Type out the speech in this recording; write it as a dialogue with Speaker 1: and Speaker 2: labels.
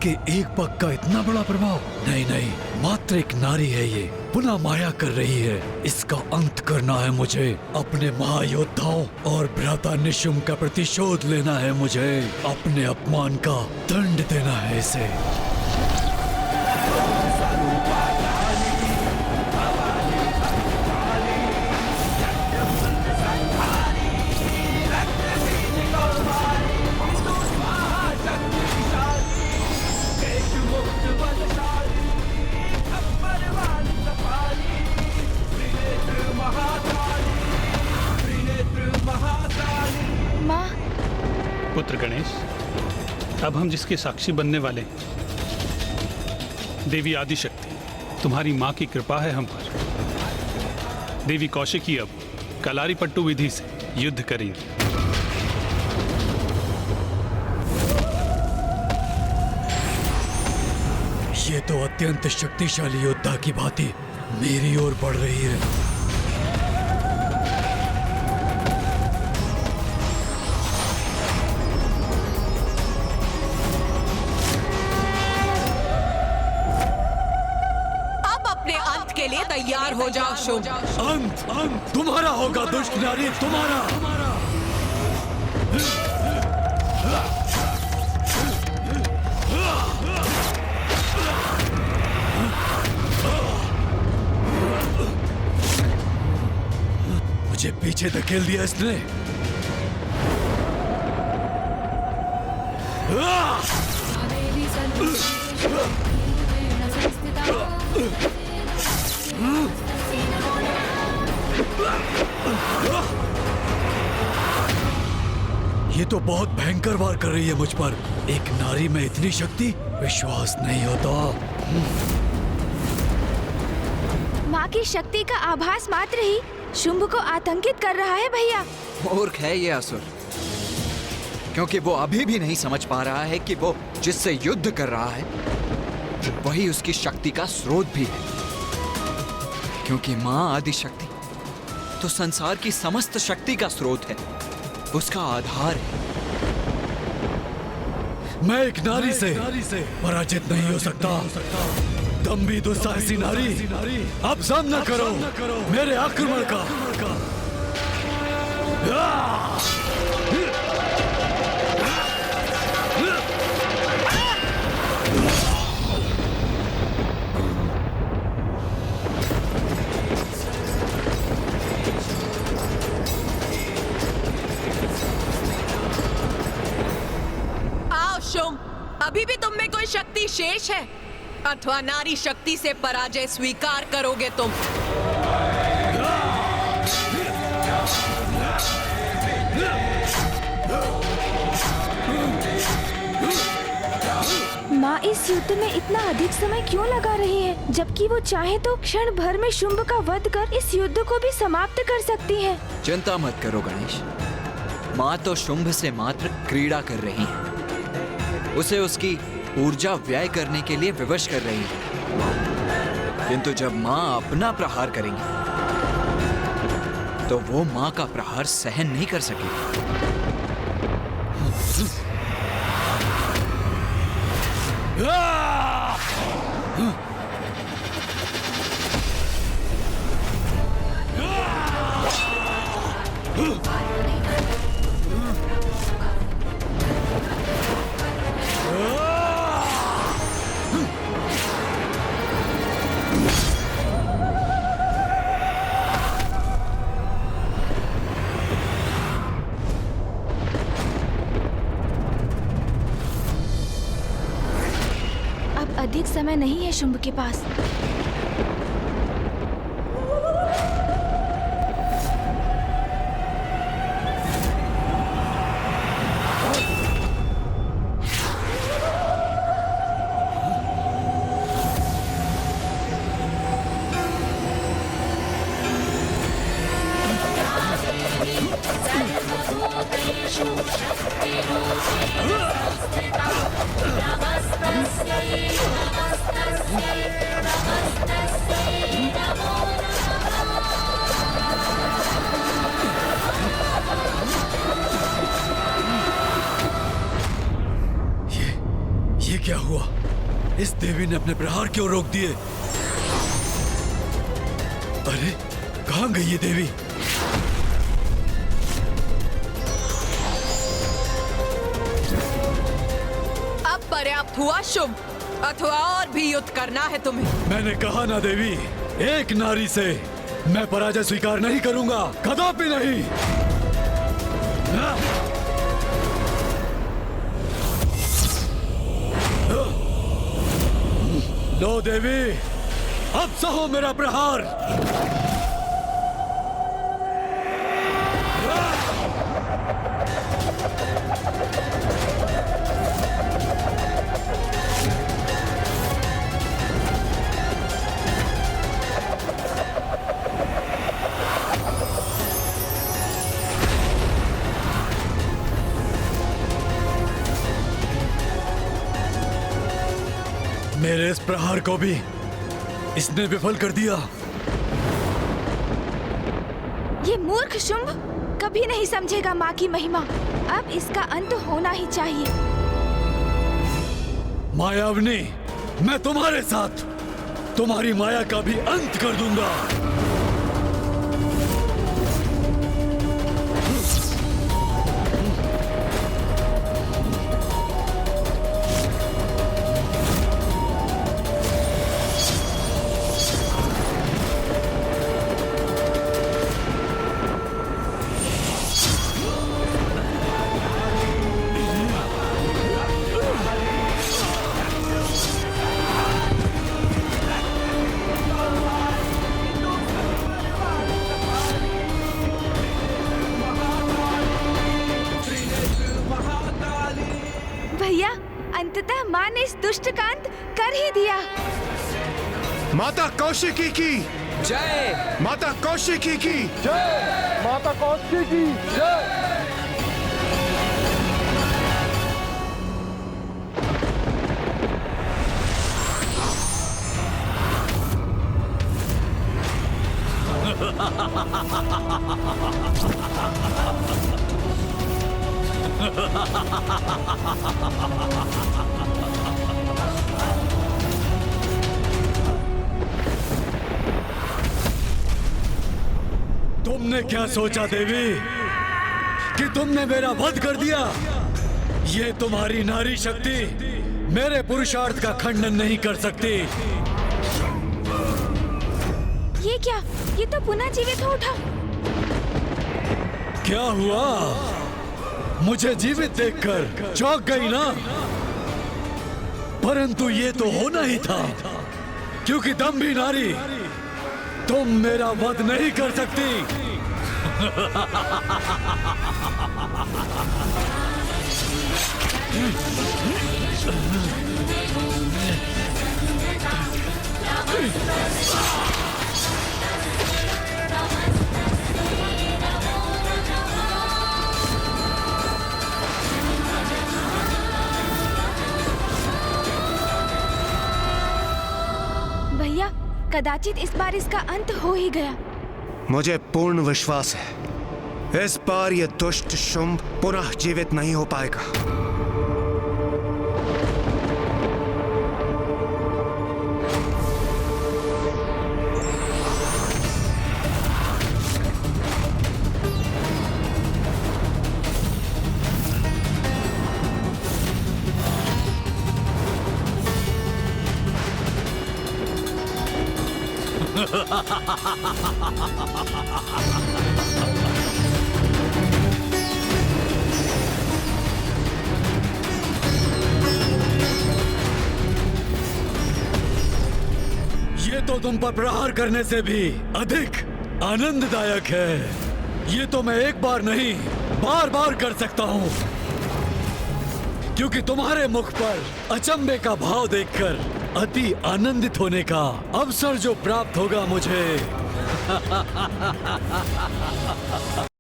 Speaker 1: इसके एक पग का इतना बड़ा प्रभाव? नहीं नहीं, मात्र एक नारी है ये, पुनः माया कर रही है। इसका अंत करना है मुझे। अपने महायोद्धाओं और भ्राता निशुम्भ का प्रतिशोध लेना है मुझे। अपने अपमान का दंड देना है इसे।
Speaker 2: पुत्र गणेश, अब हम जिसके साक्षी बनने वाले हैं, देवी आदिशक्ति, तुम्हारी मां की कृपा है हम पर। देवी कौशिकी अब कलारी पट्टू विधि से युद्ध करेंगी।
Speaker 1: ये तो अत्यंत शक्तिशाली योद्धा की भांति मेरी ओर बढ़ रही है।
Speaker 3: के लिए तैयार हो जाओ शुंभ।
Speaker 1: अंत तुम्हारा होगा दुष्ट नारी, तुम्हारा। मुझे पीछे धकेल दिया इसने। ये तो बहुत भयंकर वार कर रही है मुझ पर। एक नारी में इतनी शक्ति, विश्वास नहीं होता।
Speaker 4: माँ की शक्ति का आभास मात्र ही शुंभ को आतंकित कर रहा है भैया।
Speaker 5: मूर्ख है ये असुर, क्योंकि वो अभी भी नहीं समझ पा रहा है कि वो जिससे युद्ध कर रहा है वही उसकी शक्ति का स्रोत भी है। क्योंकि माँ आदिशक्ति तो संसार की समस्त शक्ति का स्रोत है, उसका आधार है।
Speaker 1: मैं एक नारी से पराजित नहीं हो सकता। दम्भी दुस्साहसी नारी, अब सामना करो मेरे आक्रमण का।
Speaker 3: अभी भी तुम में कोई शक्ति शेष है, अथवा नारी शक्ति से पराजय स्वीकार करोगे तुम?
Speaker 4: माँ इस युद्ध में इतना अधिक समय क्यों लगा रही है, जबकि वो चाहे तो क्षण भर में शुंभ का वध कर इस युद्ध को भी समाप्त कर सकती है।
Speaker 5: चिंता मत करो गणेश, माँ तो शुंभ से मात्र क्रीड़ा कर रही है। उसे उसकी ऊर्जा व्यय करने के लिए विवश कर रही है। किंतु जब माँ अपना प्रहार करेंगी तो वो माँ का प्रहार सहन नहीं कर सकेगी।
Speaker 4: अधिक समय नहीं है शुंभ के पास।
Speaker 1: इस देवी ने अपने प्रहार क्यों रोक दिए? अरे कहाँ गई ये देवी?
Speaker 3: अब पर्याप्त हुआ शुंभ, अथवा और भी युद्ध करना है तुम्हें?
Speaker 1: मैंने कहा ना देवी, एक नारी से मैं पराजय स्वीकार नहीं करूंगा, कदापि नहीं। लो देवी, अब सहो मेरा प्रहार। मेरे इस प्रहार को भी इसने विफल कर दिया।
Speaker 4: ये मूर्ख शुंभ कभी नहीं समझेगा माँ की महिमा। अब इसका अंत होना ही चाहिए।
Speaker 1: मायावनी, मैं तुम्हारे साथ तुम्हारी माया का भी अंत कर दूंगा।
Speaker 4: भैया, अंततः माँ ने इस दुष्ट का अंत कर ही दिया।
Speaker 6: माता कौशिकी की
Speaker 5: जय।
Speaker 6: माता कौशिकी की
Speaker 7: माता कौशिकी की जय।
Speaker 1: तुमने क्या सोचा देवी कि तुमने मेरा वध कर दिया? ये तुम्हारी नारी शक्ति मेरे पुरुषार्थ का खंडन नहीं कर सकती।
Speaker 4: ये क्या? ये तो पुनः जीवित हो उठा।
Speaker 1: क्या हुआ? मुझे जीवित देखकर चौंक गई ना? परंतु ये तो होना ही था, क्योंकि दम्भी नारी, तुम मेरा वध नहीं कर सकती।
Speaker 4: भैया, कदाचित इस बार इसका अंत हो ही गया।
Speaker 6: मुझे पूर्ण विश्वास है इस बार ये दुष्ट शुंभ पुनः जीवित नहीं हो पाएगा।
Speaker 1: ये तो तुम पर प्रहार करने से भी अधिक आनंददायक है। ये तो मैं एक बार नहीं, बार बार कर सकता हूँ, क्योंकि तुम्हारे मुख पर अचंभे का भाव देखकर अति आनंदित होने का अवसर जो प्राप्त होगा मुझे।